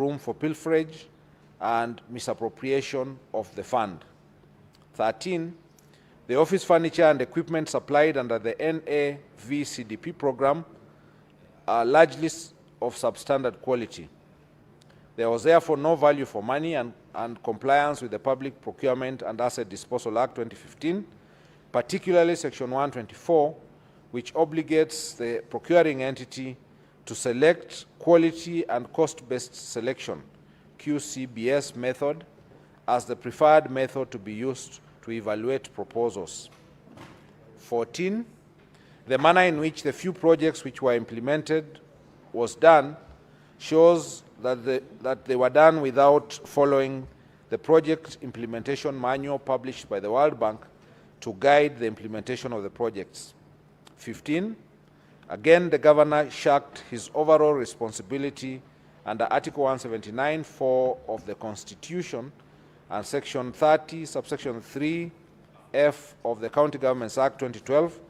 room for pilferage and misappropriation of the fund. 13. The office furniture and equipment supplied under the NAVCDP program are largely of substandard quality. There was therefore no value for money and compliance with the Public Procurement and Asset Disposal Act 2015, particularly Section 124, which obligates the procuring entity to select quality and cost-based selection, QCBS method, as the preferred method to be used to evaluate proposals. 14. The manner in which the few projects which were implemented was done shows that they were done without following the project implementation manual published by the World Bank to guide the implementation of the projects. 15. Again, the governor shirked his overall responsibility under Article 179(4) of the Constitution and Section 30, subsection 3F of the County Governments Act 2012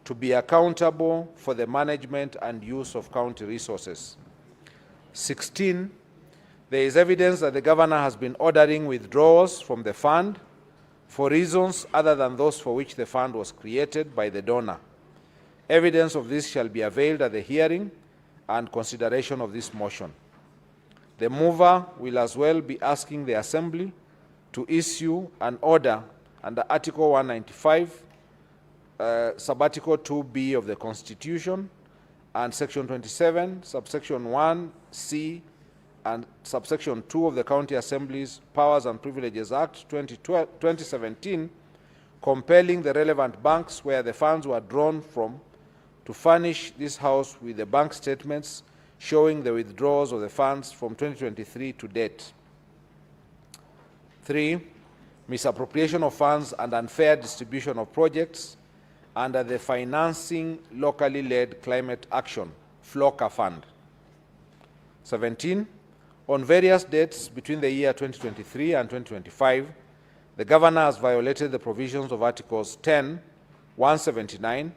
to be accountable for the management and use of county resources. 16. There is evidence that the governor has been ordering withdrawals from the fund for reasons other than those for which the fund was created by the donor. Evidence of this shall be availed at the hearing and consideration of this motion. The mover will as well be asking the Assembly to issue an order under Article 195, Subarticle 2B of the Constitution and Section 27, subsection 1C and subsection 2 of the County Assembly's Powers and Privileges Act 2017, compelling the relevant banks where the funds were drawn from to furnish this House with the bank statements showing the withdrawals of the funds from 2023 to date. 3. Misappropriation of funds and unfair distribution of projects under the Financing Locally Led Climate Action, FLOCA Fund. 17. On various dates between the year 2023 and 2025, the governor has violated the provisions of Articles 10, 179,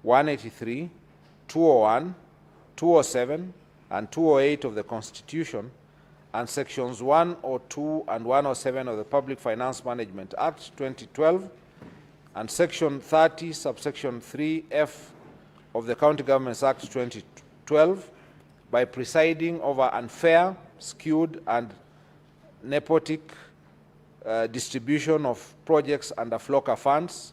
183, 201, 207, and 208 of the Constitution, and Sections 102 and 107 of the Public Finance Management Act 2012, and Section 30, subsection 3F of the County Governments Act 2012, by presiding over unfair, skewed, and nepotic distribution of projects under FLOCA funds,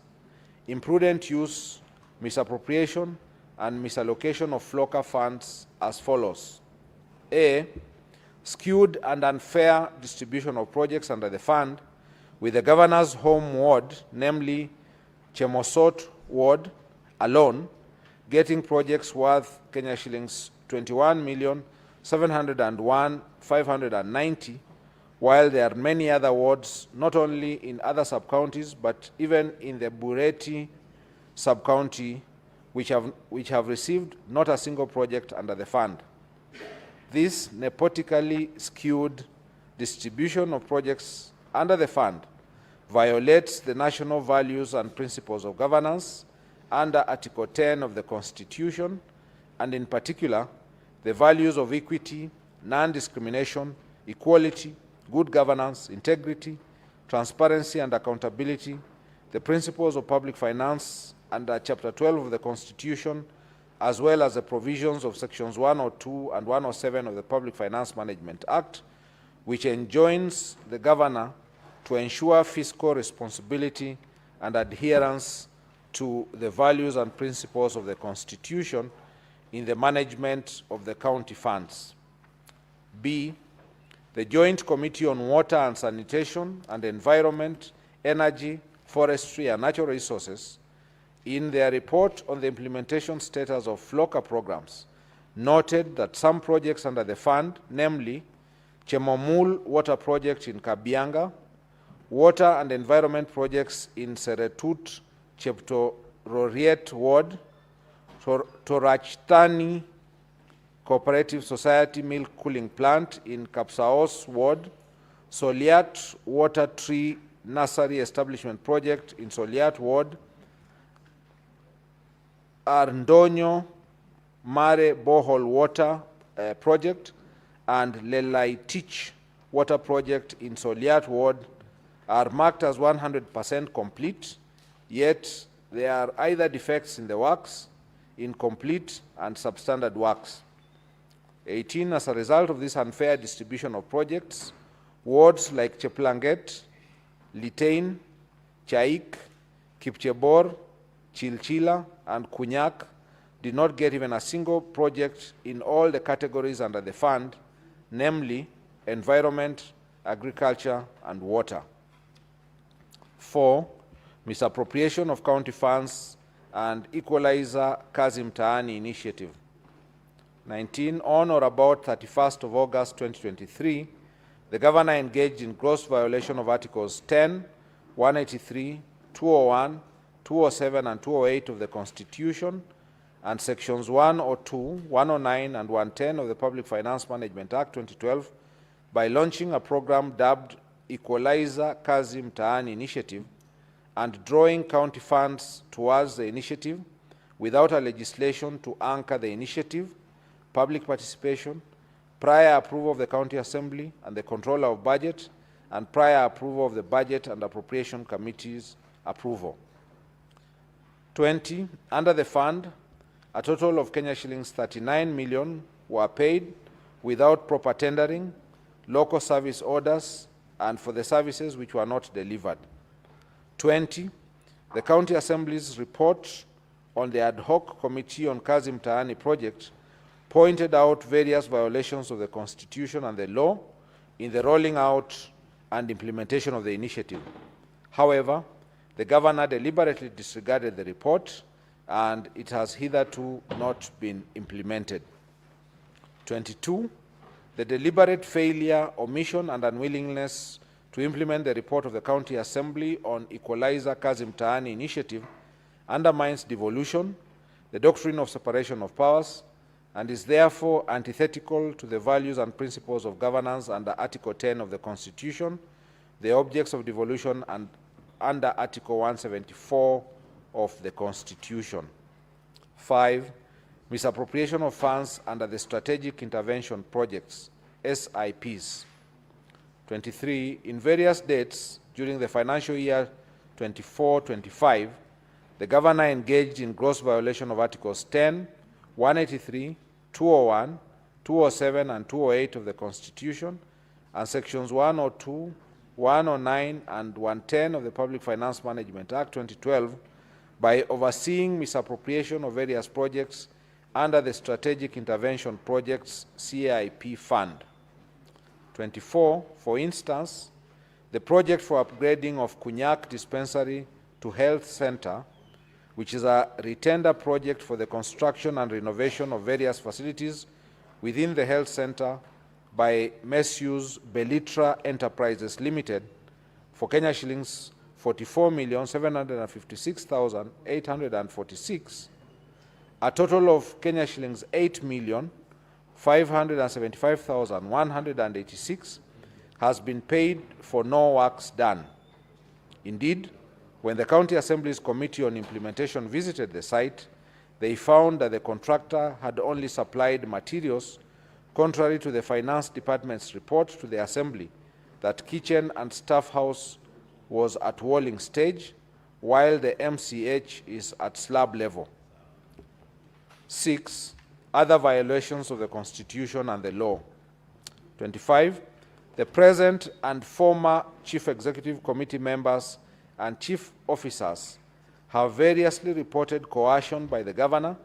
imprudent use, misappropriation, and misallocation of FLOCA funds as follows. A. Skewed and unfair distribution of projects under the fund with the governor's home ward, namely Chemosot ward, alone, getting projects worth Kenya shillings 21,701,590, while there are many other wards, not only in other sub-counties, but even in the Bureti sub-county, which have received not a single project under the fund. This nepotically skewed distribution of projects under the fund violates the national values and principles of governance under Article 10 of the Constitution, and in particular, the values of equity, non-discrimination, equality, good governance, integrity, transparency, and accountability, the principles of public finance under Chapter 12 of the Constitution, as well as the provisions of Sections 102 and 107 of the Public Finance Management Act, which enjoins the governor to ensure fiscal responsibility and adherence to the values and principles of the Constitution in the management of the county funds. B. The Joint Committee on Water and Sanitation and Environment, Energy, Forestry, and Natural Resources, in their report on the implementation status of FLOCA programs, noted that some projects under the fund, namely Chemomul Water Project in Kabianga, water and environment projects in Seretut, Cheptororiet Ward, Torachtani Cooperative Society Milk Cooling Plant in Kapsaos Ward, Soliat Water Tree Nursery Establishment Project in Soliat Ward, Arndonyo Mare Borehole Water Project, and Lelaitich water project in Soliat ward are marked as 100% complete, yet there are either defects in the works, incomplete and substandard works. 18, as a result of this unfair distribution of projects, wards like Cheplanget, Litain, Chaik, Kipchebor, Chilchila, and Kunyak did not get even a single project in all the categories under the fund, namely environment, agriculture, and water. 4, misappropriation of county funds and Equalizer Kazi Mtaani initiative. 19, on or about 31st of August 2023, the governor engaged in gross violation of Articles 10, 183, 201, 207, and 208 of the Constitution and Sections 102, 109, and 110 of the Public Finance Management Act 2012 by launching a program dubbed Equalizer Kazi Mtaani initiative and drawing county funds towards the initiative without a legislation to anchor the initiative, public participation, prior approval of the County Assembly and the Controller of Budget, and prior approval of the Budget and Appropriation Committee's approval. 20, under the fund, a total of Kenya shillings 39 million were paid without proper tendering, local service orders, and for the services which were not delivered. 20, the County Assembly's report on the ad hoc Committee on Kazi Mtaani project pointed out various violations of the Constitution and the law in the rolling out and implementation of the initiative. However, the governor deliberately disregarded the report and it has hitherto not been implemented. 22, the deliberate failure, omission, and unwillingness to implement the report of the County Assembly on Equalizer Kazi Mtaani initiative undermines devolution, the doctrine of separation of powers, and is therefore antithetical to the values and principles of governance under Article 10 of the Constitution, the objects of devolution, and under Article 174 of the Constitution. 5, misappropriation of funds under the Strategic Intervention Projects, SIPs. 23, in various dates during the financial year 24-25, the governor engaged in gross violation of Articles 10, 183, 201, 207, and 208 of the Constitution, and Sections 102, 109, and 110 of the Public Finance Management Act 2012 by overseeing misappropriation of various projects under the Strategic Intervention Projects CIP Fund. 24, for instance, the project for upgrading of Kunyak Dispensary to Health Center, which is a retender project for the construction and renovation of various facilities within the health center by Messrs. Belitra Enterprises Limited for Kenya shillings 44,756,846, a total of Kenya shillings 8,575,186 has been paid for no works done. Indeed, when the County Assembly's Committee on Implementation visited the site, they found that the contractor had only supplied materials, contrary to the Finance Department's report to the Assembly that kitchen and staff house was at walling stage, while the MCH is at slab level. 6, other violations of the Constitution and the law. 25, the present and former Chief Executive Committee members and chief officers have variously reported coercion by the governor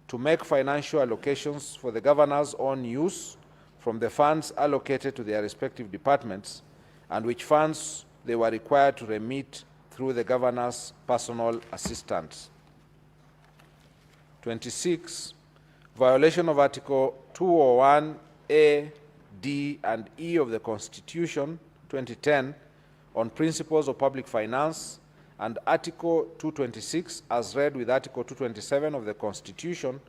to make financial allocations for the governor's own use from the funds allocated to their respective departments, and which funds they were required to remit through the governor's personal assistants. 26, violation of Article 201A, D, and E of the Constitution 2010 on principles of public finance, and Article 226 as read with Article 227 of the Constitution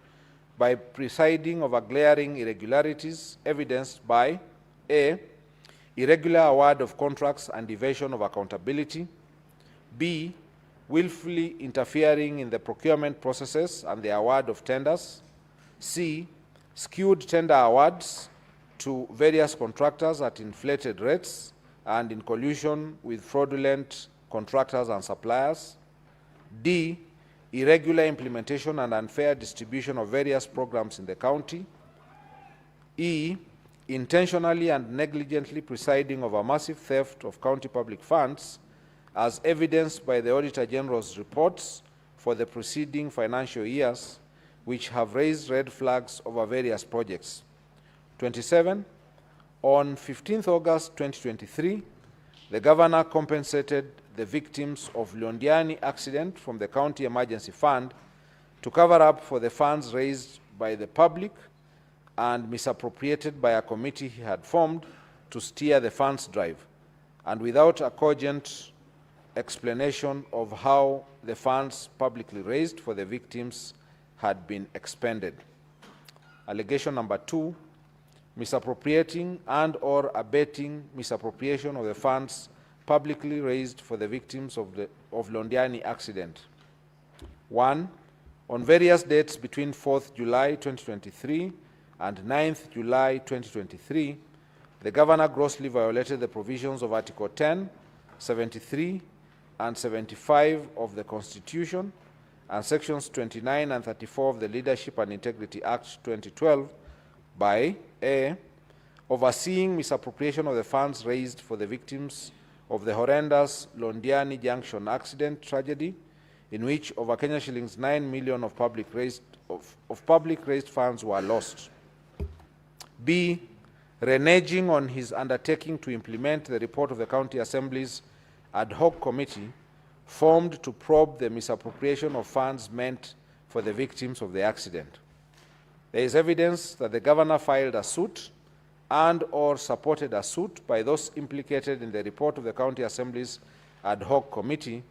by presiding over glaring irregularities evidenced by A, irregular award of contracts and evasion of accountability, B, willfully interfering in the procurement processes and the award of tenders, C, skewed tender awards, to various contractors at inflated rates and in collusion with fraudulent contractors and suppliers. D, irregular implementation and unfair distribution of various programs in the county. E, intentionally and negligently presiding over massive theft of county public funds, as evidenced by the Auditor General's reports for the preceding financial years, which have raised red flags over various projects. 27. On 15th August 2023, the Governor compensated the victims of Londiani accident from the County Emergency Fund to cover up for the funds raised by the public and misappropriated by a committee he had formed to steer the funds drive, and without a cogent explanation of how the funds publicly raised for the victims had been expended. Allegation number 2, misappropriating and or abetting misappropriation of the funds publicly raised for the victims of Londiani accident. 1. On various dates between 4th July 2023 and 9th July 2023, the Governor grossly violated the provisions of Article 10, 73, and 75 of the Constitution and Sections 29 and 34 of the Leadership and Integrity Act 2012 by A, overseeing misappropriation of the funds raised for the victims of the horrendous Londiani Junction accident tragedy, in which over Kenya shillings 9 million of public raised funds were lost. B, reneging on his undertaking to implement the report of the County Assembly's ad hoc committee formed to probe the misappropriation of funds meant for the victims of the accident. There is evidence that the Governor filed a suit and or supported a suit by those implicated in the report of the County Assembly's ad hoc committee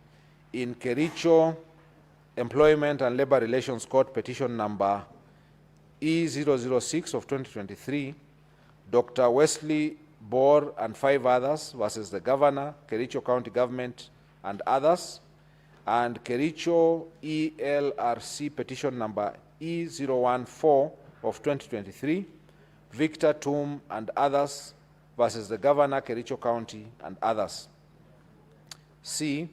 in Kericho Employment and Labor Relations Court petition number E006 of 2023, Dr. Wesley Bor and 5 others versus the Governor, Kericho County Government and others, and Kericho ELRC petition number E014 of 2023, Victor Tum and others versus the Governor, Kericho County and others. C,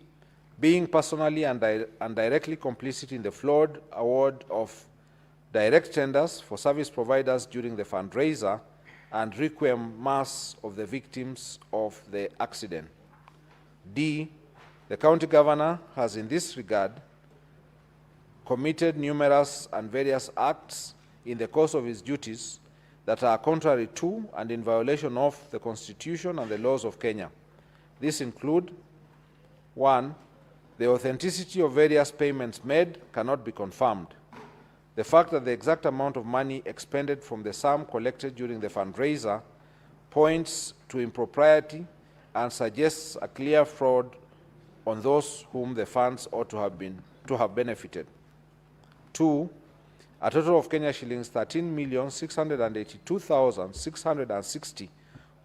being personally and directly complicit in the flawed award of direct tenders for service providers during the fundraiser and requiem mass of the victims of the accident. D, the County Governor has in this regard committed numerous and various acts in the course of his duties that are contrary to and in violation of the Constitution and the laws of Kenya. These include: 1. The authenticity of various payments made cannot be confirmed. The fact that the exact amount of money expended from the sum collected during the fundraiser points to impropriety and suggests a clear fraud on those whom the funds ought to have benefited. 2. A total of Kenya shillings 13,682,660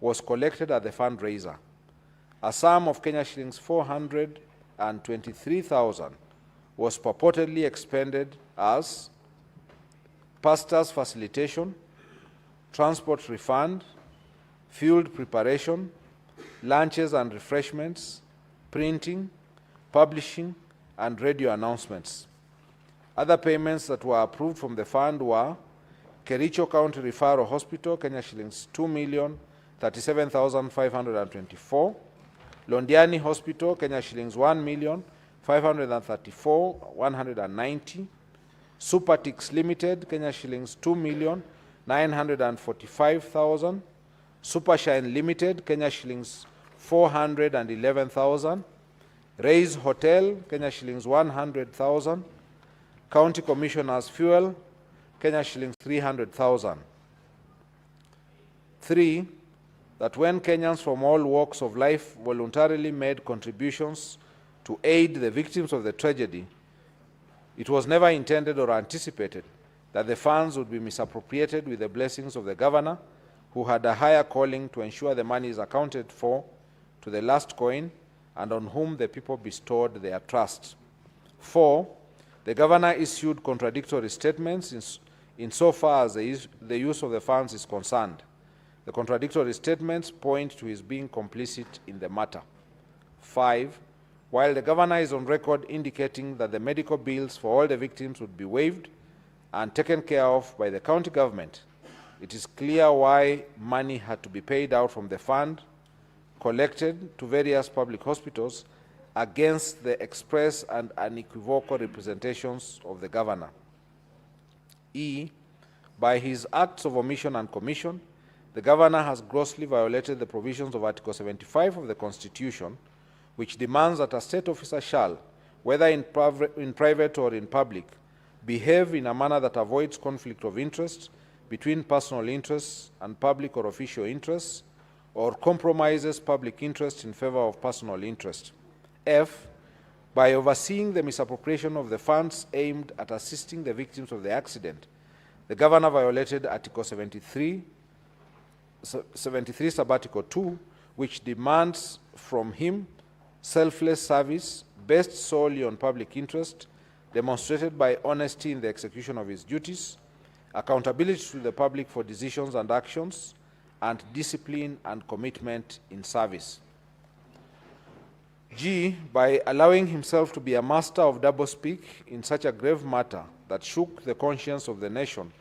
was collected at the fundraiser. A sum of Kenya shillings 423,000 was purportedly expended as pastors' facilitation, transport refund, field preparation, lunches and refreshments, printing, publishing, and radio announcements. Other payments that were approved from the fund were Kericho County Referral Hospital, Kenya shillings 2,037,524, Londiani Hospital, Kenya shillings 1,534,190, Supertix Limited, Kenya shillings 2,945,000, Supershine Limited, Kenya shillings 411,000, Raise Hotel, Kenya shillings 100,000, County Commissioners Fuel, Kenya shillings 300,000. 3. That when Kenyans from all walks of life voluntarily made contributions to aid the victims of the tragedy, it was never intended or anticipated that the funds would be misappropriated with the blessings of the Governor, who had a higher calling to ensure the money is accounted for to the last coin and on whom the people bestowed their trust. 4. The Governor issued contradictory statements insofar as the use of the funds is concerned. The contradictory statements point to his being complicit in the matter. 5. While the governor is on record indicating that the medical bills for all the victims would be waived and taken care of by the county government, it is clear why money had to be paid out from the fund collected to various public hospitals against the express and unequivocal representations of the governor. E. By his acts of omission and commission, the governor has grossly violated the provisions of Article 75 of the Constitution, which demands that a state officer shall, whether in private or in public, behave in a manner that avoids conflict of interest between personal interests and public or official interests, or compromises public interest in favor of personal interest. F. By overseeing the misappropriation of the funds aimed at assisting the victims of the accident, the governor violated Article 73 Sub-Article 2, which demands from him selfless service based solely on public interest, demonstrated by honesty in the execution of his duties, accountability to the public for decisions and actions, and discipline and commitment in service. G. By allowing himself to be a master of doublespeak in such a grave matter that shook the conscience of the nation,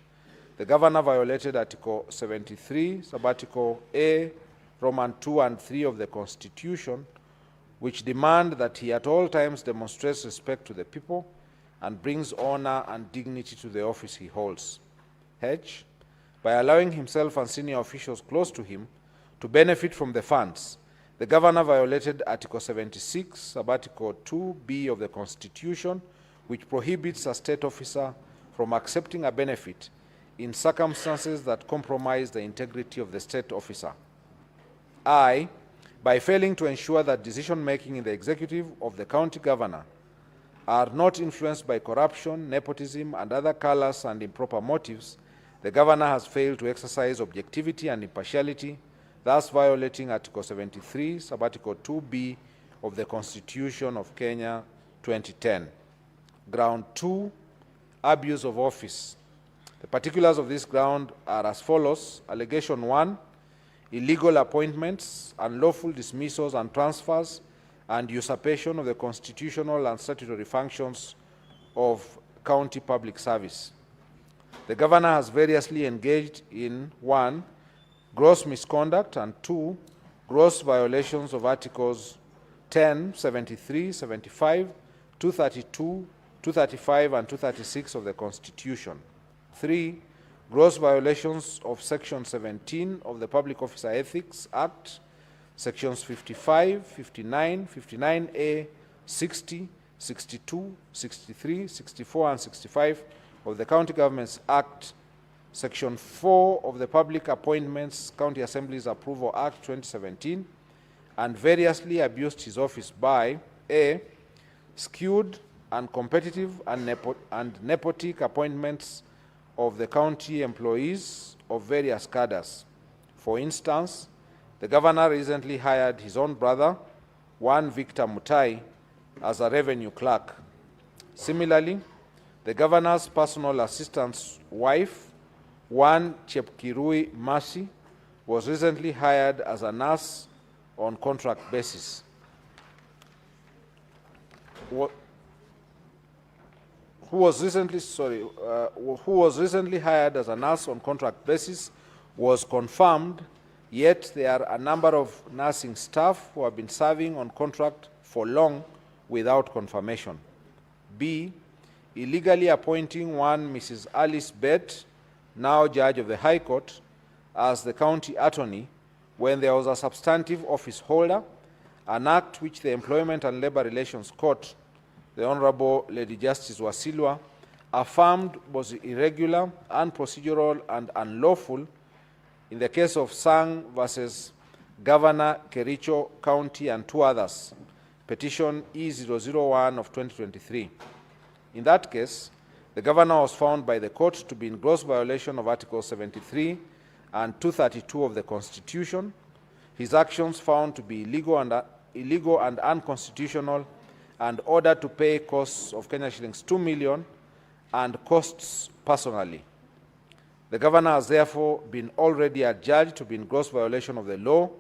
the governor violated Article 73, Sub-Article A, Roman 2 and 3 of the Constitution, which demand that he at all times demonstrates respect to the people and brings honor and dignity to the office he holds. H. By allowing himself and senior officials close to him to benefit from the funds, the governor violated Article 76, Sub-Article 2b of the Constitution, which prohibits a state officer from accepting a benefit in circumstances that compromise the integrity of the state officer. I. By failing to ensure that decision-making in the executive of the county governor are not influenced by corruption, nepotism, and other callous and improper motives, the governor has failed to exercise objectivity and impartiality, thus violating Article 73, Sub-Article 2b of the Constitution of Kenya 2010. Ground 2, abuse of office. The particulars of this ground are as follows. Allegation 1, illegal appointments, unlawful dismissals and transfers, and usurpation of the constitutional and statutory functions of county public service. The governor has variously engaged in 1, gross misconduct, and 2, gross violations of Articles 10, 73, 75, 232, 235, and 236 of the Constitution. 3, gross violations of Section 17 of the Public Officer Ethics Act, Sections 55, 59, 59A, 60, 62, 63, 64, and 65 of the County Governments Act, Section 4 of the Public Appointments County Assemblies Approval Act 2017, and variously abused his office by A, skewed, uncompetitive, and nepotic appointments of the county employees of various cadres. For instance, the governor recently hired his own brother, one Victor Mutai, as a revenue clerk. Similarly, the governor's personal assistant's wife, one Chepkirui Mercy, was recently hired as a nurse on contract basis. Who was recently hired as a nurse on contract basis was confirmed, yet there are a number of nursing staff who have been serving on contract for long without confirmation. B, illegally appointing one Mrs. Alice Bett, now Judge of the High Court, as the county attorney when there was a substantive office holder, an act which the Employment and Labor Relations Court, the Honorable Lady Justice Wasilwa, affirmed was irregular, unprocedural, and unlawful in the case of Sang versus Governor Kericho County and 2 others, petition E001 of 2023. In that case, the governor was found by the court to be in gross violation of Article 73 and 232 of the Constitution, his actions found to be illegal and unconstitutional, and ordered to pay costs of Kenya shillings 2 million and costs personally. The governor has therefore been already adjudged to be in gross violation of the law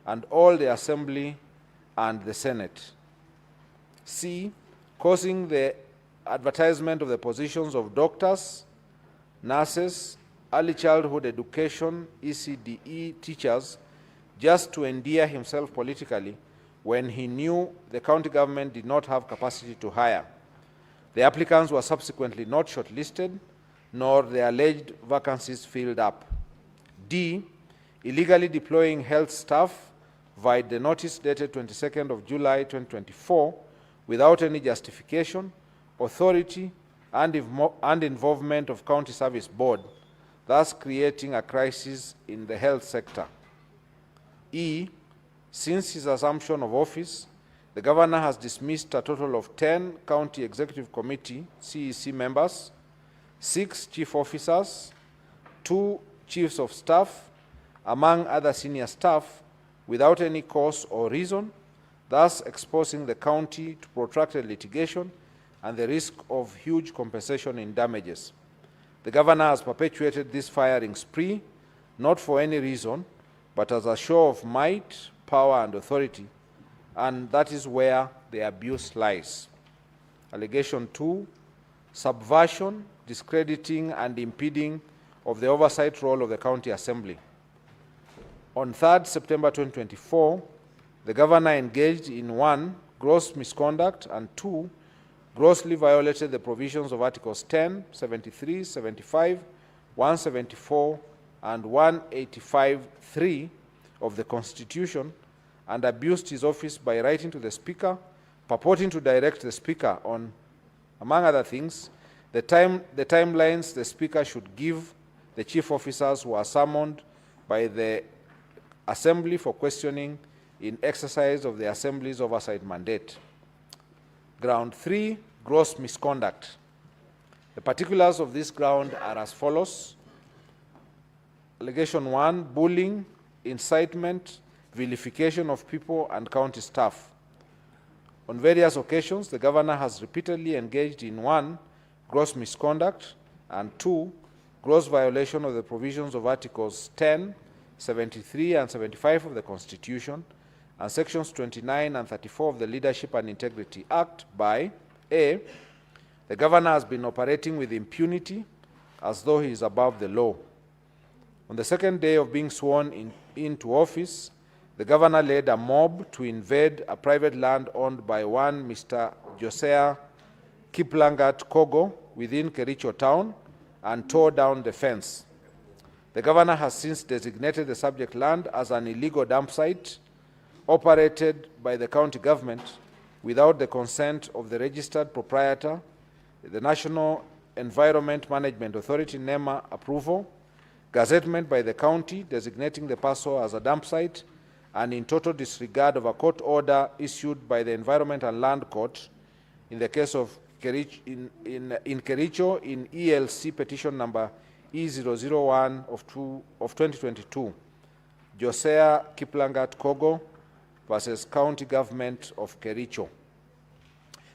and all the Assembly and the Senate. C. Causing the advertisement of the positions of doctors, nurses, early childhood education, ECDE teachers, just to endear himself politically when he knew the county government did not have capacity to hire. The applicants were subsequently not shortlisted, nor the alleged vacancies filled up. D. Illegally deploying health staff via the notice dated 22nd of July 2024 without any justification, authority, and involvement of County Service Board, thus creating a crisis in the health sector. E. Since his assumption of office, the governor has dismissed a total of 10 County Executive Committee CEC members, 6 chief officers, 2 chiefs of staff, among other senior staff, without any cause or reason, thus exposing the county to protracted litigation and the risk of huge compensation in damages. The governor has perpetuated this firing spree, not for any reason, but as a show of might, power, and authority, and that is where the abuse lies. Allegation 2, subversion, discrediting, and impeding of the oversight role of the County Assembly. On 3rd September 2024, the governor engaged in 1, gross misconduct, and 2, grossly violated the provisions of Articles 10, 73, 75, 174, and 185(3) of the Constitution, and abused his office by writing to the Speaker, purporting to direct the Speaker on, among other things, the timelines the Speaker should give the chief officers who are summoned by the Assembly for questioning in exercise of the Assembly's oversight mandate. Ground 3, gross misconduct. The particulars of this ground are as follows. Allegation 1, bullying, incitement, vilification of people and county staff. On various occasions, the governor has repeatedly engaged in 1, gross misconduct, and 2, gross violation of the provisions of Articles 10, 73, and 75 of the Constitution, and Sections 29 and 34 of the Leadership and Integrity Act by A. The governor has been operating with impunity as though he is above the law. On the second day of being sworn into office, the governor led a mob to invade a private land owned by one Mr. Josiah Kiplangat Kogo within Kericho town and tore down the fence. The governor has since designated the subject land as an illegal dump site operated by the county government without the consent of the registered proprietor, the National Environment Management Authority NEMA approval, gazettement by the county designating the parcel as a dump site, and in total disregard of a court order issued by the Environment and Land Court in the case of Kericho, in Kericho in ELC petition number E001 of 2022, Josiah Kiplangat Kogo versus County Government of Kericho.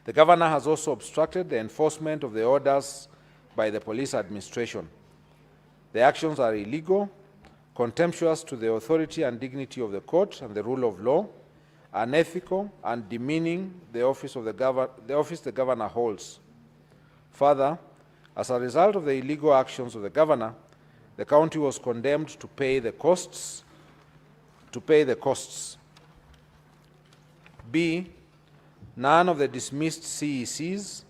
The governor has also obstructed the enforcement of the orders by the police administration. The actions are illegal, contemptuous to the authority and dignity of the court and the rule of law, unethical, and demeaning the office the governor holds. Further, as a result of the illegal actions of the governor, the county was condemned to pay the costs. B. None of the dismissed CECs,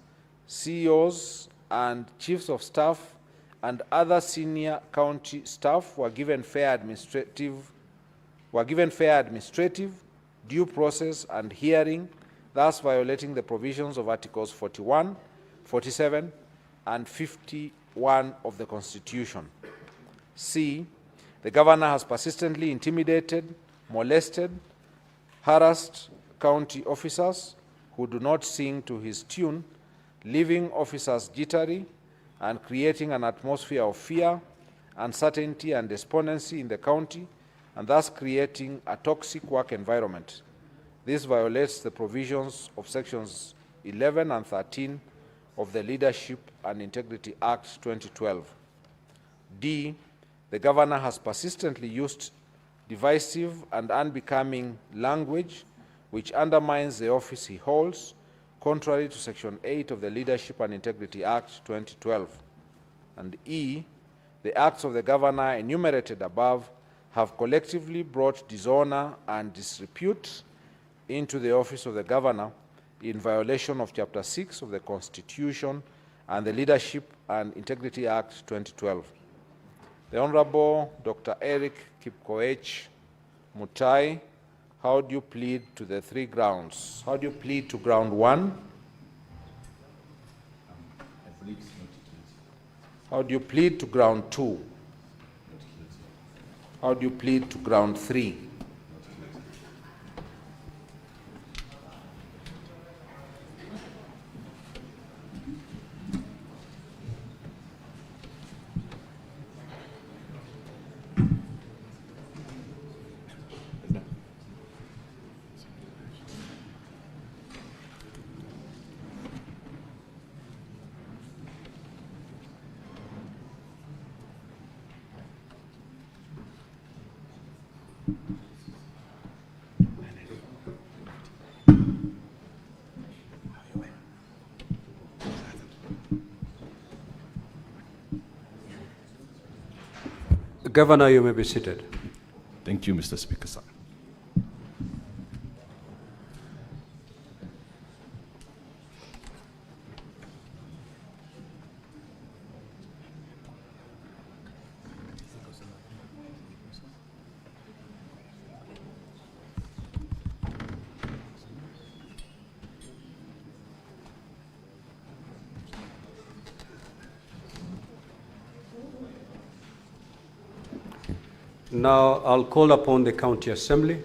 CEOs, and chiefs of staff and other senior county staff were given fair administrative, due process, and hearing, thus violating the provisions of Articles 41, 47, and 51 of the Constitution. C. The governor has persistently intimidated, molested, harassed county officers who do not sing to his tune, leaving officers jittery and creating an atmosphere of fear, uncertainty, and despondency in the county, and thus creating a toxic work environment. This violates the provisions of Sections 11 and 13 of the Leadership and Integrity Act 2012. D, the governor has persistently used divisive and unbecoming language which undermines the office he holds, contrary to Section 8 of the Leadership and Integrity Act 2012. And E, the acts of the governor enumerated above have collectively brought dishonor and disrepute into the office of the governor in violation of Chapter 6 of the Constitution and the Leadership and Integrity Act 2012. The Honorable Dr. Eric Kipkoech Mutai, how do you plead to the three grounds? How do you plead to ground 1? How do you plead to ground 2? How do you plead to ground 3? Governor, you may be seated. Thank you, Mr. Speaker, sir. Now I'll call upon the County Assembly.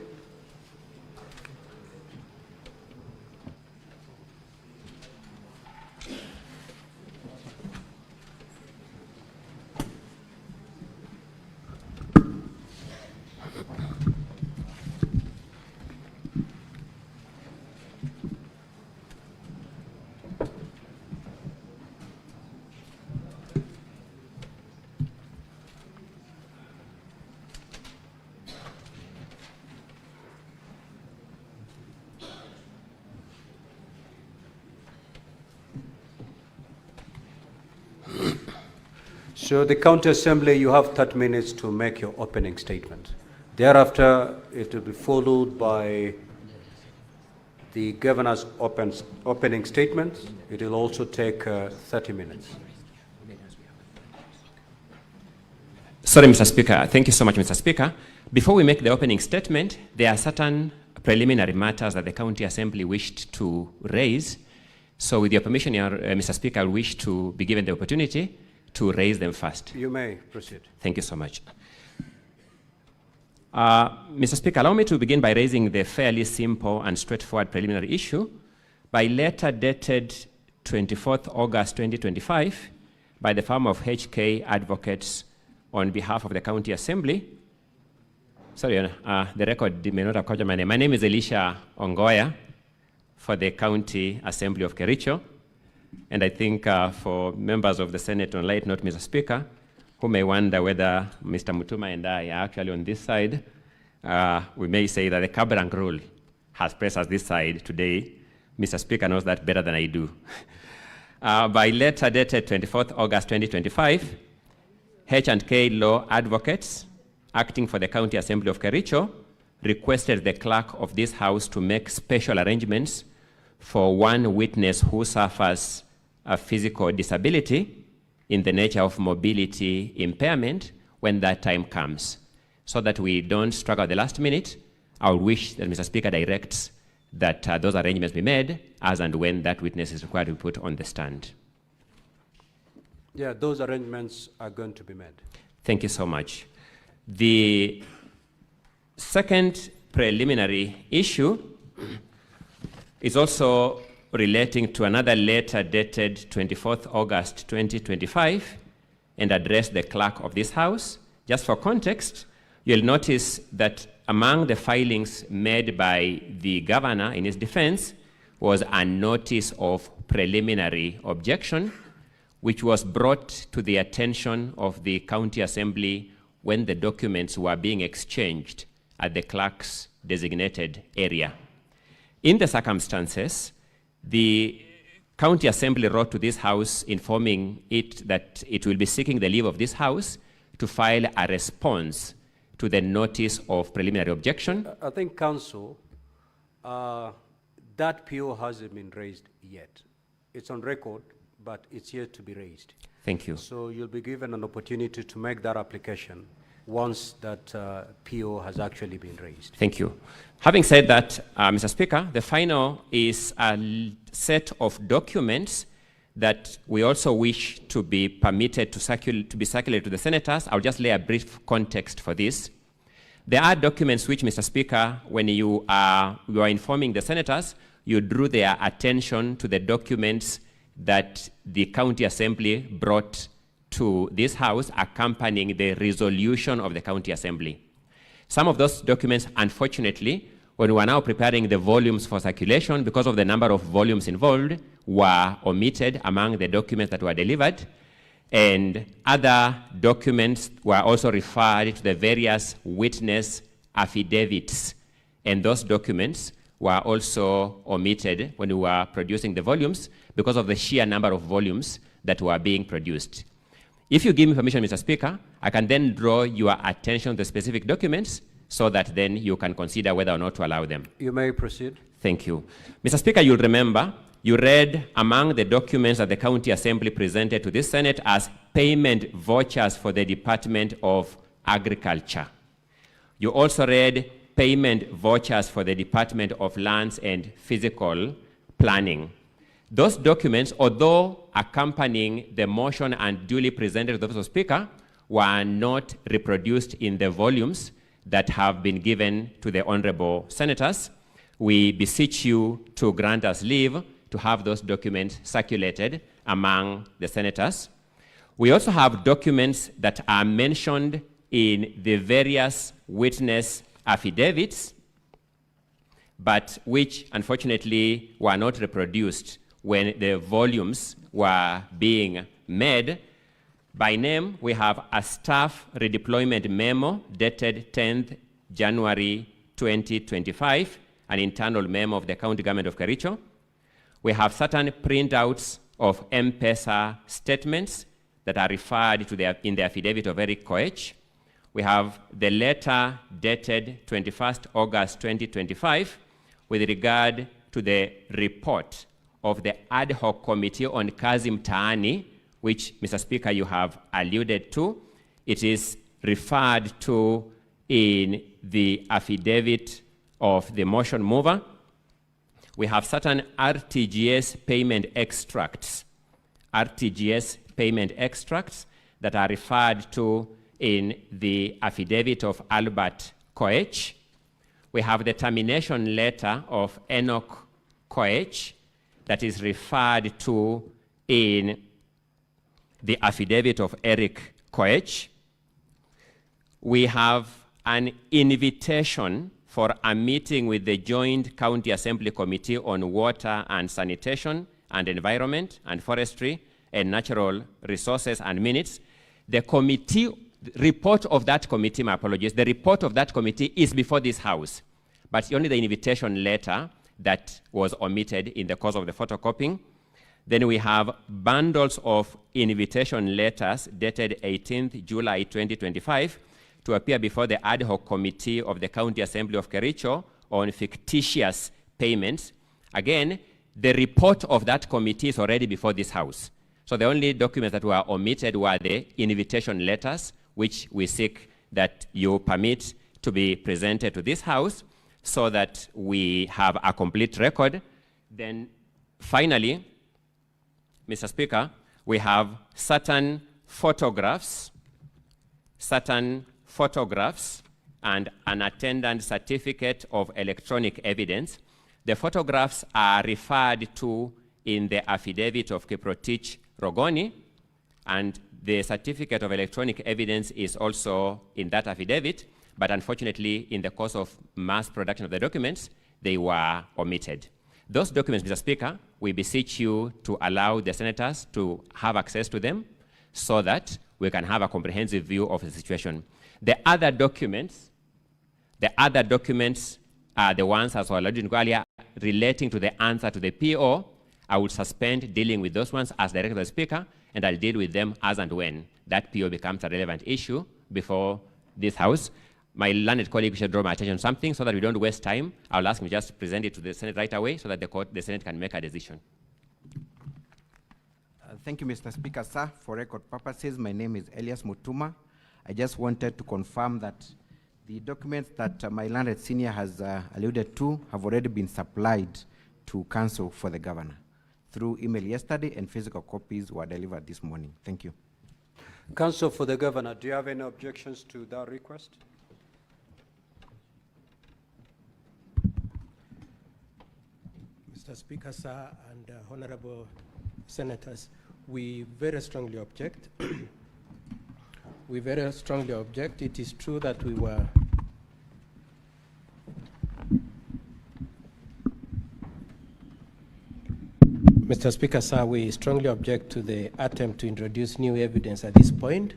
So the County Assembly, you have 30 minutes to make your opening statement. Thereafter, it will be followed by the Governor's opening statement. It will also take 30 minutes. Sorry, Mr. Speaker. Thank you so much, Mr. Speaker. Before we make the opening statement, there are certain preliminary matters that the County Assembly wished to raise. So with your permission, Mr. Speaker, I wish to be given the opportunity to raise them first. You may proceed. Thank you so much. Mr. Speaker, allow me to begin by raising the fairly simple and straightforward preliminary issue. By letter dated 24th August 2025 by the firm of HK Advocates on behalf of the County Assembly. Sorry, the record may not have caught my name. My name is Elisha Ongoya for the County Assembly of Kericho. And I think for members of the Senate on light note, Mr. Speaker, who may wonder whether Mr. Mutuma and I are actually on this side, we may say that the Kabrang rule has placed us this side today. Mr. Speaker knows that better than I do. By letter dated 24th August 2025, H&K Law Advocates, acting for the County Assembly of Kericho, requested the clerk of this House to make special arrangements for one witness who suffers a physical disability in the nature of mobility impairment when that time comes. So that we don't struggle at the last minute, I would wish that Mr. Speaker directs that those arrangements be made as and when that witness is required to be put on the stand. Yeah, those arrangements are going to be made. Thank you so much. The second preliminary issue is also relating to another letter dated 24th August 2025 and addressed the clerk of this House. Just for context, you'll notice that among the filings made by the governor in his defense was a notice of preliminary objection, which was brought to the attention of the County Assembly when the documents were being exchanged at the clerk's designated area. In the circumstances, the County Assembly wrote to this House informing it that it will be seeking the leave of this House to file a response to the notice of preliminary objection. I think, Council, that PO hasn't been raised yet. It's on record, but it's yet to be raised. Thank you. So you'll be given an opportunity to make that application once that PO has actually been raised. Thank you. Having said that, Mr. Speaker, the final is a set of documents that we also wish to be permitted to be circulated to the senators. I'll just lay a brief context for this. There are documents which, Mr. Speaker, when you are informing the senators, you drew their attention to the documents that the County Assembly brought to this House accompanying the resolution of the County Assembly. Some of those documents, unfortunately, when we are now preparing the volumes for circulation, because of the number of volumes involved, were omitted among the documents that were delivered, and other documents were also referred to the various witness affidavits, and those documents were also omitted when we were producing the volumes because of the sheer number of volumes that were being produced. If you give me permission, Mr. Speaker, I can then draw your attention to the specific documents so that then you can consider whether or not to allow them. You may proceed. Thank you. Mr. Speaker, you'll remember you read among the documents that the County Assembly presented to this Senate as payment vouchers for the Department of Agriculture. You also read payment vouchers for the Department of Lands and Physical Planning. Those documents, although accompanying the motion and duly presented to the Office of Speaker, were not reproduced in the volumes that have been given to the honorable senators. We beseech you to grant us leave to have those documents circulated among the senators. We also have documents that are mentioned in the various witness affidavits, but which unfortunately were not reproduced when the volumes were being made. By name, we have a staff redeployment memo dated 10th January 2025, an internal memo of the County Government of Kericho. We have certain printouts of M-Pesa statements that are referred to in the affidavit of Eric Koech. We have the letter dated 21st August 2025 with regard to the report of the ad hoc committee on Kazim Taani, which, Mr. Speaker, you have alluded to. It is referred to in the affidavit of the motion mover. We have certain RTGS payment extracts that are referred to in the affidavit of Albert Koech. We have the termination letter of Enoch Koech that is referred to in the affidavit of Eric Koech. We have an invitation for a meeting with the Joint County Assembly Committee on Water and Sanitation and Environment and Forestry and Natural Resources and Minutes. The committee report of that committee, my apologies, the report of that committee is before this House, but only the invitation letter that was omitted in the course of the photocopying. Then we have bundles of invitation letters dated 18th July 2025 to appear before the ad hoc committee of the County Assembly of Kericho on fictitious payments. Again, the report of that committee is already before this House. So the only documents that were omitted were the invitation letters, which we seek that you permit to be presented to this House so that we have a complete record. Then finally, Mr. Speaker, we have certain photographs and an attendant certificate of electronic evidence. The photographs are referred to in the affidavit of Kiprotich Rogoni, and the certificate of electronic evidence is also in that affidavit, but unfortunately, in the course of mass production of the documents, they were omitted. Those documents, Mr. Speaker, we beseech you to allow the senators to have access to them so that we can have a comprehensive view of the situation. The other documents are the ones, as I alluded to earlier, relating to the answer to the PO. I will suspend dealing with those ones as directed by the Speaker, and I'll deal with them as and when that PO becomes a relevant issue before this House. My learned colleague should draw my attention to something so that we don't waste time. I'll ask him just to present it to the Senate right away so that the Senate can make a decision. Thank you, Mr. Speaker, sir. For record purposes, my name is Elias Mutuma. I just wanted to confirm that the documents that my learned senior has alluded to have already been supplied to Council for the Governor through email yesterday, and physical copies were delivered this morning. Thank you. Council for the Governor, do you have any objections to that request? Mr. Speaker, sir, and honorable senators, we very strongly object. We very strongly object. It is true that we were Mr. Speaker, sir, we strongly object to the attempt to introduce new evidence at this point.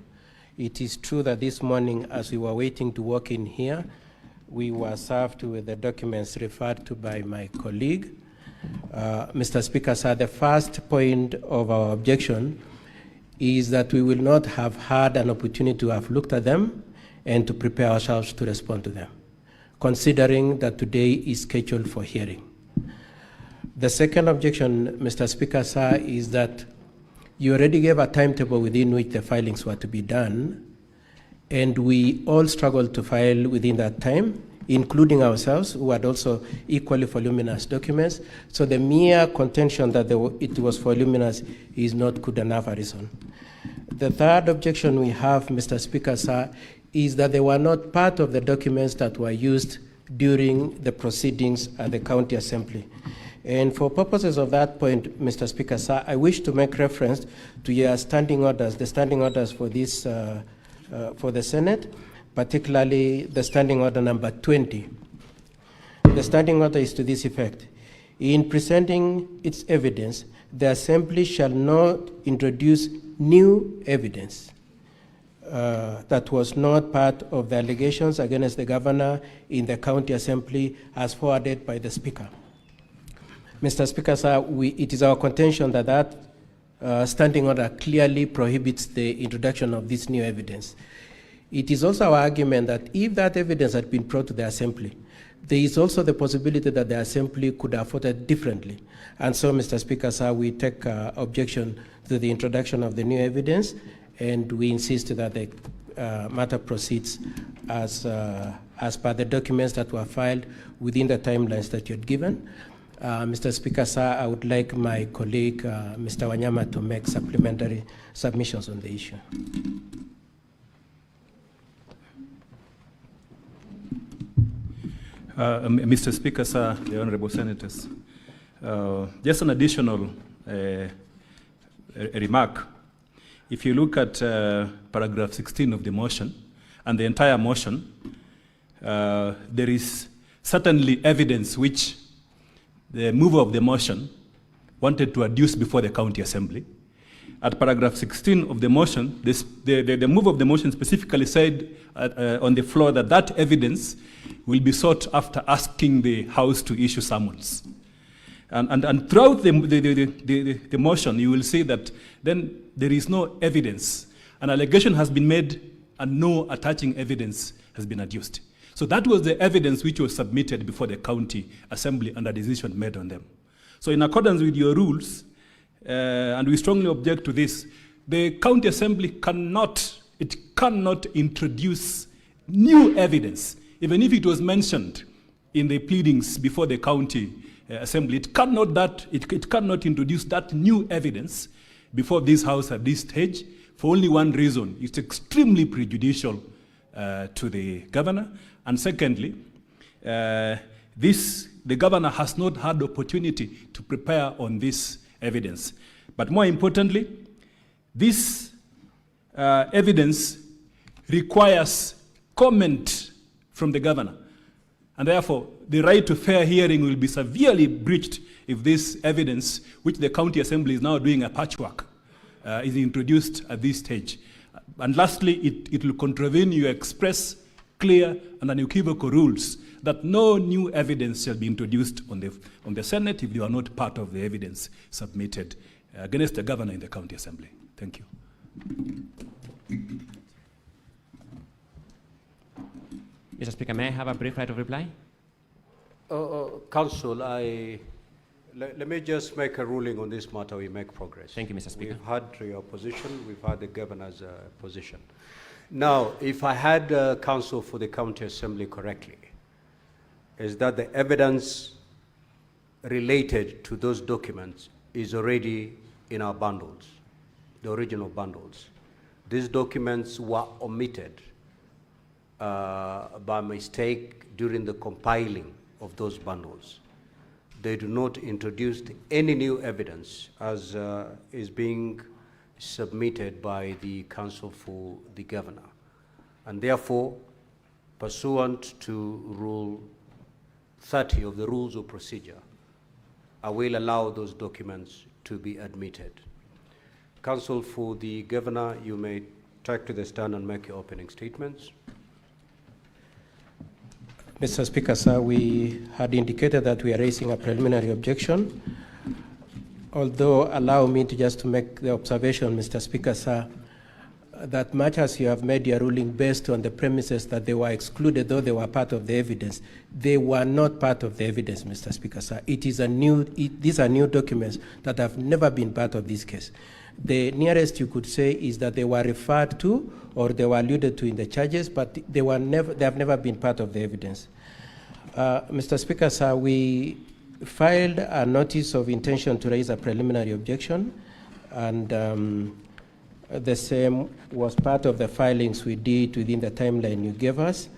It is true that this morning, as we were waiting to walk in here, we were served with the documents referred to by my colleague. Mr. Speaker, sir, the first point of our objection is that we will not have had an opportunity to have looked at them and to prepare ourselves to respond to them, considering that today is scheduled for hearing. The second objection, Mr. Speaker, sir, is that you already gave a timetable within which the filings were to be done, and we all struggled to file within that time, including ourselves, who had also equally voluminous documents. So the mere contention that it was voluminous is not good enough a reason. The third objection we have, Mr. Speaker, sir, is that they were not part of the documents that were used during the proceedings at the County Assembly. And for purposes of that point, Mr. Speaker, sir, I wish to make reference to your standing orders, the standing orders for this, for the Senate, particularly the standing order number 20. The standing order is to this effect. In presenting its evidence, the Assembly shall not introduce new evidence that was not part of the allegations against the Governor in the County Assembly as forwarded by the Speaker. Mr. Speaker, sir, it is our contention that that standing order clearly prohibits the introduction of this new evidence. It is also our argument that if that evidence had been brought to the Assembly, there is also the possibility that the Assembly could have voted differently. And so, Mr. Speaker, sir, we take objection to the introduction of the new evidence, and we insist that the matter proceeds as per the documents that were filed within the timelines that you had given. Mr. Speaker, sir, I would like my colleague, Mr. Wanyama, to make supplementary submissions on the issue. Mr. Speaker, sir, the Honorable Senators, just an additional remark. If you look at paragraph 16 of the motion and the entire motion, there is certainly evidence which the mover of the motion wanted to adduce before the County Assembly. At paragraph 16 of the motion, the mover of the motion specifically said on the floor that that evidence will be sought after asking the House to issue summons. And throughout the motion, you will see that then there is no evidence. An allegation has been made and no attaching evidence has been adduced. So that was the evidence which was submitted before the County Assembly and a decision made on them. So in accordance with your rules, and we strongly object to this, the County Assembly cannot introduce new evidence, even if it was mentioned in the pleadings before the County Assembly. It cannot introduce that new evidence before this House at this stage for only one reason. It's extremely prejudicial to the Governor. And secondly, the Governor has not had the opportunity to prepare on this evidence. But more importantly, this evidence requires comment from the Governor. And therefore, the right to fair hearing will be severely breached if this evidence, which the County Assembly is now doing a patchwork, is introduced at this stage. And lastly, it will contravene your express, clear, and unequivocal rules that no new evidence shall be introduced on the Senate if you are not part of the evidence submitted against the governor in the County Assembly. Thank you. Mr. Speaker, may I have a brief right of reply? Council, let me just make a ruling on this matter. We make progress. Thank you, Mr. Speaker. We've had your position. We've had the governor's position. Now, if I had counsel for the County Assembly correctly, is that the evidence related to those documents is already in our bundles, the original bundles. These documents were omitted by mistake during the compiling of those bundles. They do not introduce any new evidence as is being submitted by the counsel for the governor. And therefore, pursuant to Rule 30 of the Rules of Procedure, I will allow those documents to be admitted. Counsel for the governor, you may take to the stand and make your opening statements. Mr. Speaker, sir, we had indicated that we are raising a preliminary objection. Although, allow me to just make the observation, Mr. Speaker, sir, that much as you have made your ruling based on the premises that they were excluded, though they were part of the evidence, they were not part of the evidence, Mr. Speaker, sir. These are new documents that have never been part of this case. The nearest you could say is that they were referred to or they were alluded to in the charges, but they have never been part of the evidence. Mr. Speaker, sir, we filed a notice of intention to raise a preliminary objection, and the same was part of the filings we did within the timeline you gave us.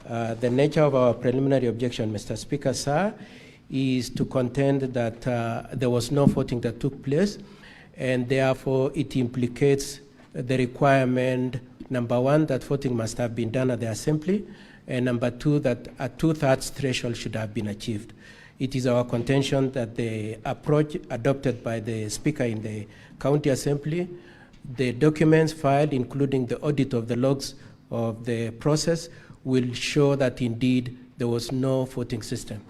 The nature of our preliminary objection, Mr. Speaker, sir, is to contend that there was no voting that took place, and therefore it implicates the requirement, number one, that voting must have been done at the Assembly, and number two, that a 2/3 threshold should have been achieved. It is our contention that the approach adopted by the Speaker in the County Assembly, the documents filed, including the audit of the logs of the process, will show that indeed there was no voting system.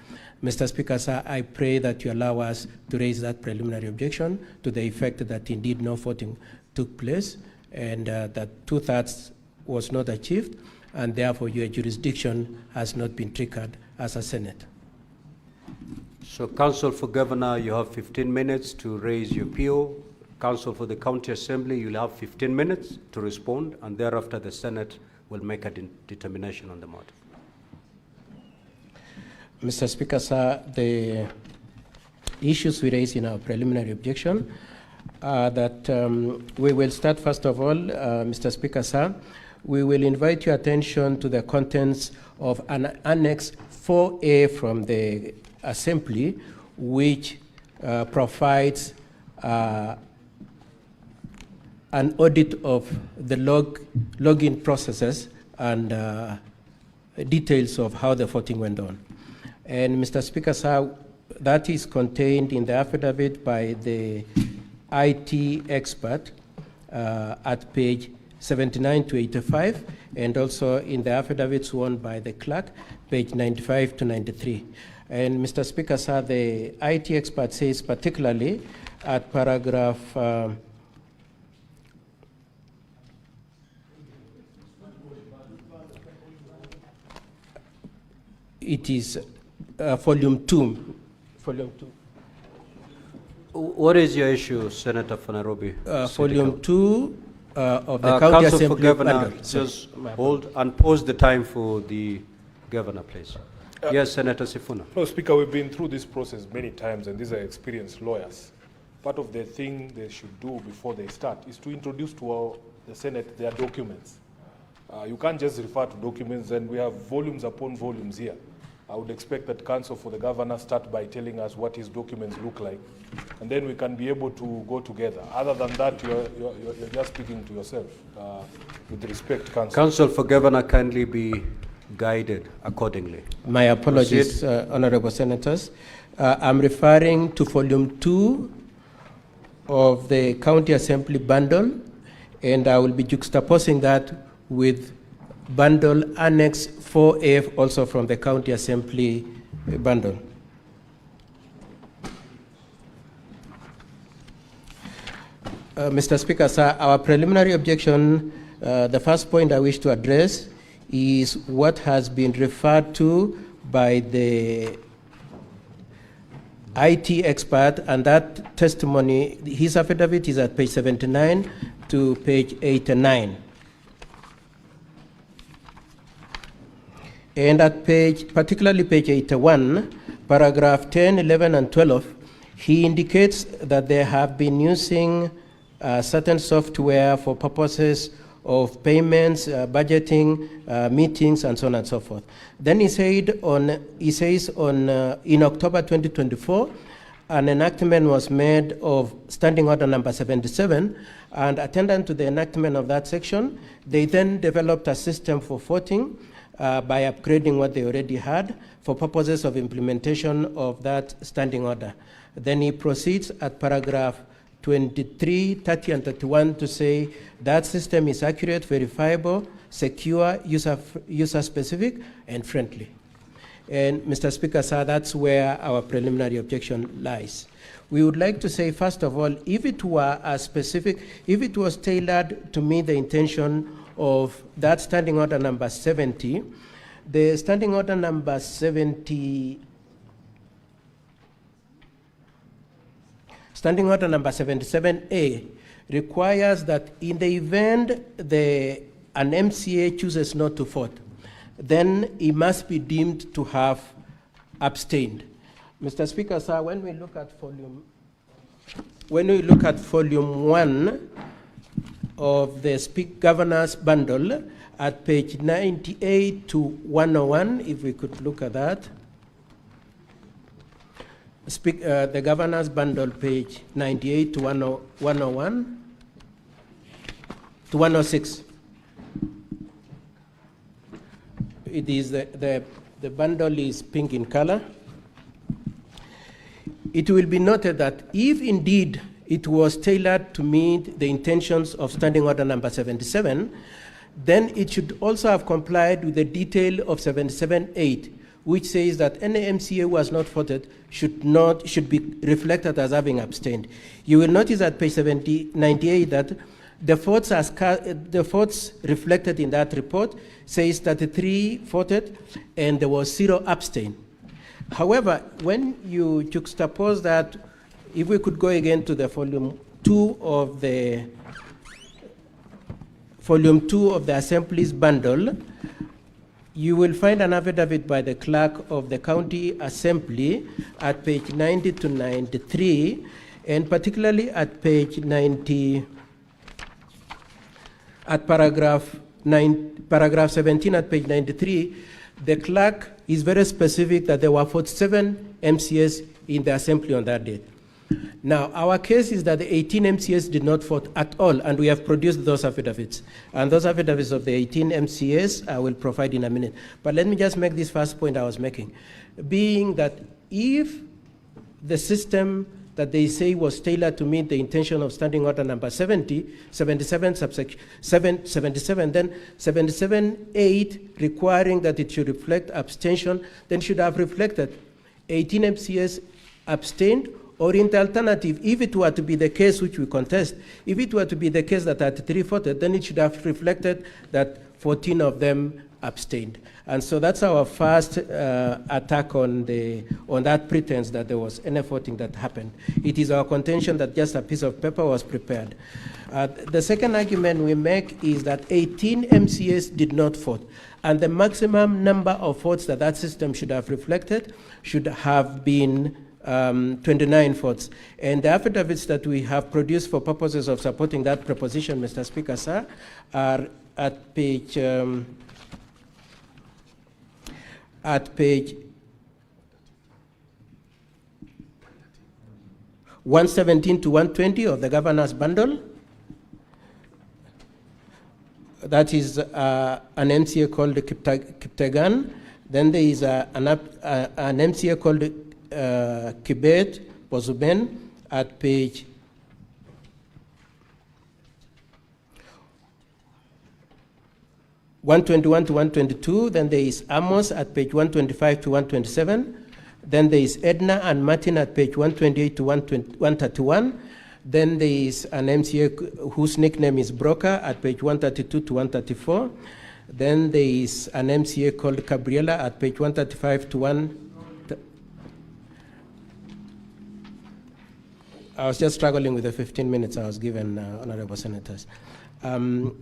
Mr. Speaker, sir, I pray that you allow us to raise that preliminary objection to the effect that indeed no voting took place and that 2/3 was not achieved, and therefore your jurisdiction has not been triggered as a Senate. So, Counsel for Governor, you have 15 minutes to raise your appeal. Counsel for the County Assembly, you'll have 15 minutes to respond, and thereafter the Senate will make a determination on the matter. Mr. Speaker, sir, the issues we raise in our preliminary objection are that we will start, first of all, Mr. Speaker, sir, we will invite your attention to the contents of an Annex 4A from the Assembly, which provides an audit of the login processes and details of how the voting went on. And Mr. Speaker, sir, that is contained in the affidavit by the IT expert at page 79 to 85, and also in the affidavit sworn by the clerk, page 95 to 93. And Mr. Speaker, sir, the IT expert says particularly at paragraph it is volume 2. Volume 2. What is your issue, Senator for Nairobi? Volume 2 of the County Counsel Assembly. for Governor, just hold and pause the time for the Governor, please. Yes, Senator Sifuna. No, Speaker, we've been through this process many times, and these are experienced lawyers. Part of the thing they should do before they start is to introduce to the Senate their documents. You can't just refer to documents, and we have volumes upon volumes here. I would expect that Counsel for the Governor start by telling us what his documents look like, and then we can be able to go together. Other than that, you're just speaking to yourself. With respect, Counsel. Counsel for Governor, kindly be guided accordingly. My apologies, Honorable Senators. I'm referring to Volume 2 of the County Assembly bundle, and I will be juxtaposing that with bundle Annex 4F, also from the County Assembly bundle. Mr. Speaker, sir, our preliminary objection, the first point I wish to address is what has been referred to by the IT expert, and that testimony, his affidavit is at page 79 to page 89. And at particularly page 81, paragraph 10, 11, and 12, he indicates that they have been using certain software for purposes of payments, budgeting, meetings, and so on and so forth. Then he says in October 2024, an enactment was made of Standing Order number 77, and attendant to the enactment of that section, they then developed a system for voting by upgrading what they already had for purposes of implementation of that standing order. Then he proceeds at paragraph 23, 30, and 31 to say that system is accurate, verifiable, secure, user-specific, and friendly. And Mr. Speaker, sir, that's where our preliminary objection lies. We would like to say, first of all, if it were a specific, if it was tailored to meet the intention of that standing order number 70, the standing order number 70, standing order number 77A requires that in the event an MCA chooses not to vote, then it must be deemed to have abstained. Mr. Speaker, sir, when we look at volume 1 of the Governor's bundle at page 98 to 101, if we could look at that. The Governor's bundle, page 98 to 101 to 106. It is the bundle is pink in color. It will be noted that if indeed it was tailored to meet the intentions of Standing Order number 77, then it should also have complied with the detail of 77.8, which says that any MCA who has not voted should be reflected as having abstained. You will notice at page 98 that the votes reflected in that report says that 33 voted and there was 0 abstain. However, when you juxtapose that, if we could go again to the volume 2 of the Assembly's bundle, you will find an affidavit by the clerk of the County Assembly at page 90 to 93, and particularly at page 90, at paragraph 17 at page 93, the clerk is very specific that there were 47 MCAs in the Assembly on that date. Now, our case is that the 18 MCAs did not vote at all, and we have produced those affidavits. And those affidavits of the 18 MCAs I will provide in a minute. But let me just make this first point I was making, being that if the system that they say was tailored to meet the intention of Standing Order number 77, then 77.8 requiring that it should reflect abstention, then should have reflected 18 MCAs abstained, or in the alternative, if it were to be the case which we contest, if it were to be the case that 33 voted, then it should have reflected that 14 of them abstained. And so that's our first attack on that pretense that there was any voting that happened. It is our contention that just a piece of paper was prepared. The second argument we make is that 18 MCAs did not vote, and the maximum number of votes that system should have reflected should have been 29 votes. And the affidavits that we have produced for purposes of supporting that proposition, Mr. Speaker, sir, are at page 117 to 120 of the Governor's bundle. that is an MCA called Kiptagan. Then there is an MCA called Kibet Bozuben at page 121 to 122. Then there is Amos at page 125 to 127. Then there is Edna and Martin at page 128 to 131. Then there is an MCA whose nickname is Broker at page 132 to 134. Then there is an MCA called Gabriela at page 135 to 1. I was just struggling with the 15 minutes I was given, Honorable Senators. Then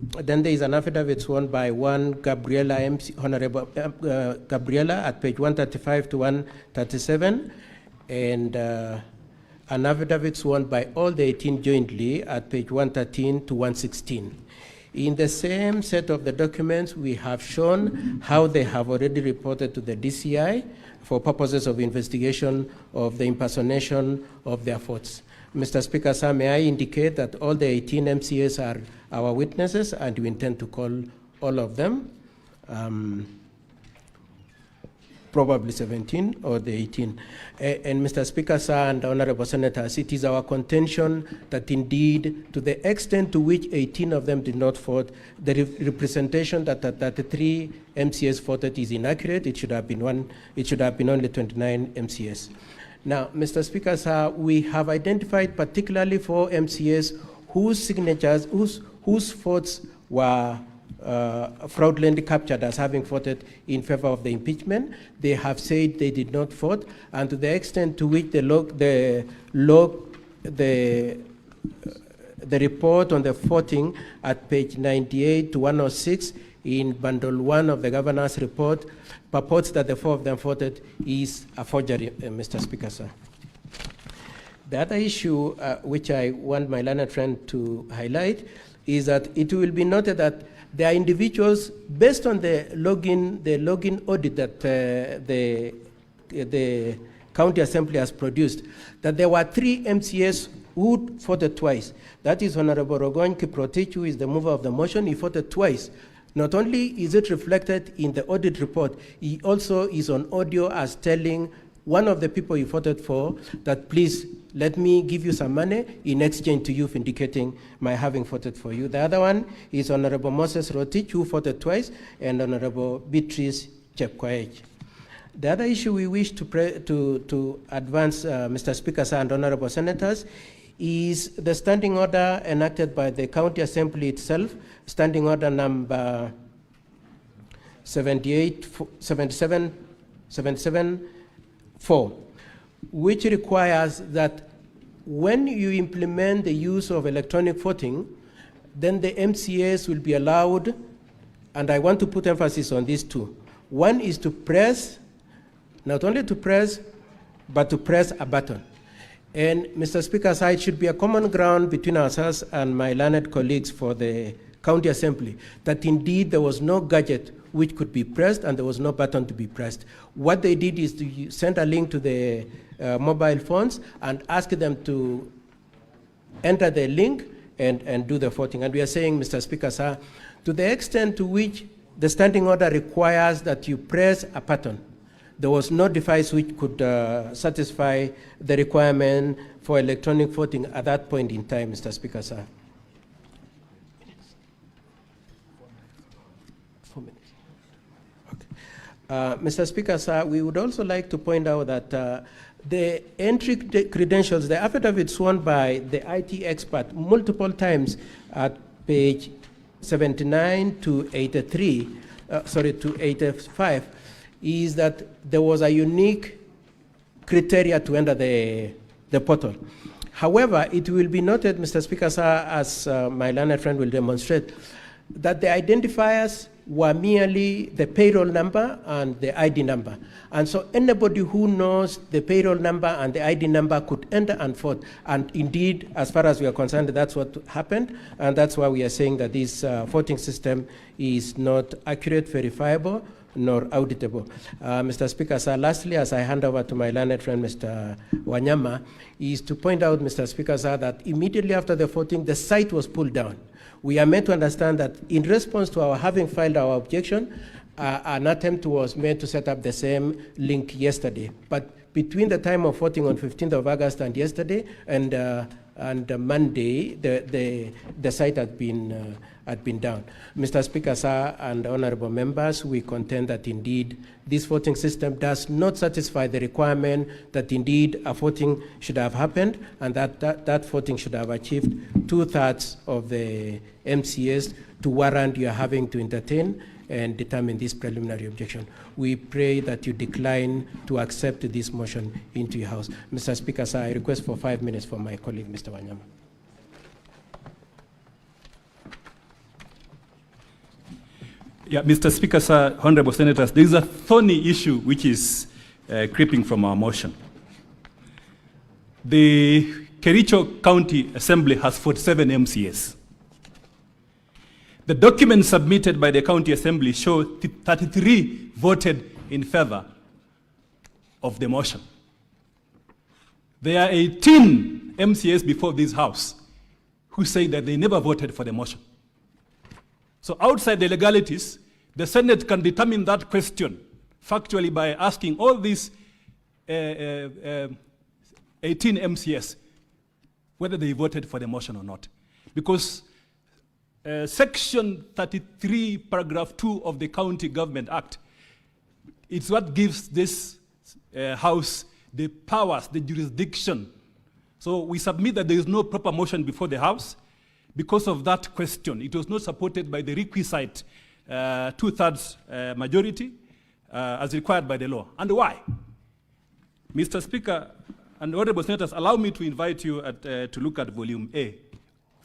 there is an affidavit sworn by one Gabriela, Honorable Gabriela at page 135 to 137, and an affidavit sworn by all the 18 jointly at page 113 to 116. In the same set of the documents, we have shown how they have already reported to the DCI for purposes of investigation of the impersonation of their votes. Mr. Speaker, sir, may I indicate that all the 18 MCAs are our witnesses, and we intend to call all of them, probably 17 or the 18. And Mr. Speaker, sir, and Honorable Senators, it is our contention that indeed, to the extent to which 18 of them did not vote, the representation that the 33 MCAs voted is inaccurate. It should have been only 29 MCAs. Now, Mr. Speaker, sir, we have identified particularly 4 MCAs whose signatures, whose votes were fraudulently captured as having voted in favor of the impeachment. They have said they did not vote, and to the extent to which the report on the voting at page 98 to 106 in bundle 1 of the governor's report purports that the 4 of them voted is a forgery, Mr. Speaker, sir. The other issue which I want my learned friend to highlight is that it will be noted that there are individuals, based on the login audit that the County Assembly has produced, that there were 3 MCAs who voted twice. That is Honorable Rogon Kiprotich, who is the mover of the motion. He voted twice. Not only is it reflected in the audit report, he also is on audio as telling one of the people he voted for that, please let me give you some money in exchange to you for indicating my having voted for you. The other one is Honorable Moses Rotich, who voted twice, and Honorable Beatrice Chepkoech. The other issue we wish to advance, Mr. Speaker, sir, and Honorable Senators, is the standing order enacted by the County Assembly itself, standing order number 77-4, which requires that when you implement the use of electronic voting, then the MCAs will be allowed, and I want to put emphasis on these 2. One is to press, not only to press, but to press a button. And Mr. Speaker, sir, it should be a common ground between ourselves and my learned colleagues for the County Assembly that indeed there was no gadget which could be pressed and there was no button to be pressed. What they did is to send a link to the mobile phones and ask them to enter the link and do the voting. And we are saying, Mr. Speaker, sir, to the extent to which the standing order requires that you press a button, there was no device which could satisfy the requirement for electronic voting at that point in time, Mr. Speaker, sir. 4 minutes. Okay. Mr. Speaker, sir, we would also like to point out that the entry credentials, the affidavit sworn by the IT expert multiple times at page 79 to 83, to 85, is that there was a unique criteria to enter the portal. However, it will be noted, Mr. Speaker, sir, as my learned friend will demonstrate, that the identifiers were merely the payroll number and the ID number. And so anybody who knows the payroll number and the ID number could enter and vote. And indeed, as far as we are concerned, that's what happened. And that's why we are saying that this voting system is not accurate, verifiable, nor auditable. Mr. Speaker, sir, lastly, as I hand over to my learned friend, Mr. Wanyama, is to point out, Mr. Speaker, sir, that immediately after the voting, the site was pulled down. We are meant to understand that in response to our having filed our objection, an attempt was made to set up the same link yesterday. But between the time of voting on 15th of August and yesterday and Monday, the site had been down. Mr. Speaker, sir, and honorable members, we contend that indeed this voting system does not satisfy the requirement that indeed a voting should have happened and that voting should have achieved 2/3 of the MCS to warrant your having to entertain and determine this preliminary objection. We pray that you decline to accept this motion into your House. Mr. Speaker, sir, I request for 5 minutes for my colleague, Mr. Wanyama. Yeah, Mr. Speaker, sir, honorable senators, there is a thorny issue which is creeping from our motion. The Kericho County Assembly has 47 MCS. The documents submitted by the County Assembly show 33 voted in favor of the motion. There are 18 MCS before this House who say that they never voted for the motion. So outside the legalities, the Senate can determine that question factually by asking all these 18 MCS whether they voted for the motion or not. Because Section 33, paragraph 2 of the County Government Act, it's what gives this House the powers, the jurisdiction. So we submit that there is no proper motion before the House because of that question. It was not supported by the requisite 2/3 majority as required by the law. And why? Mr. Speaker and honorable senators, allow me to invite you to look at volume A.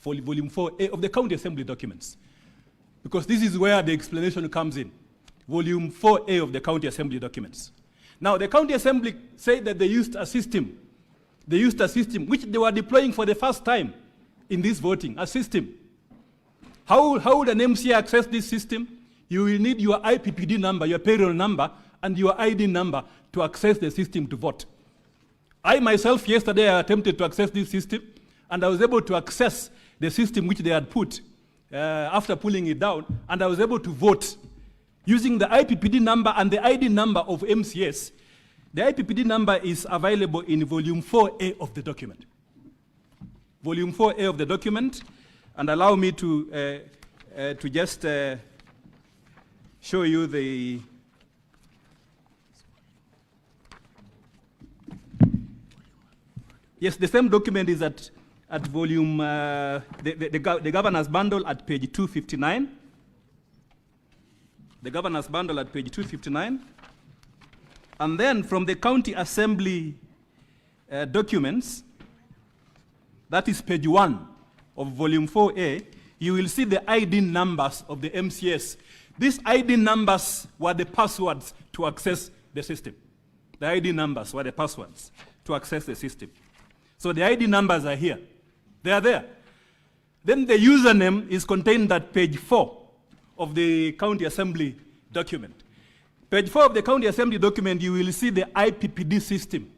Volume 4A of the County Assembly documents, because this is where the explanation comes in. Volume 4A of the County Assembly documents. Now, the County Assembly said that they used a system. They used a system which they were deploying for the first time in this voting, a system. How would an MCA access this system? You will need your IPPD number, your payroll number, and your ID number to access the system to vote. I myself, yesterday, I attempted to access this system, and I was able to access the system which they had put after pulling it down, and I was able to vote using the IPPD number and the ID number of MCS. The IPPD number is available in volume 4A of the document. Volume 4A of the document, and allow me to just show you the yes, the same document is at volume, the governor's bundle at page 259. The governor's bundle at page 259. And then from the County Assembly documents, that is page 1 of volume 4A, you will see the ID numbers of the MCS. These ID numbers were the passwords to access the system. The ID numbers were the passwords to access the system. So the ID numbers are here. They are there. Then the username is contained at page 4 of the County Assembly document. Page 4 of the County Assembly document, you will see the IPPD system.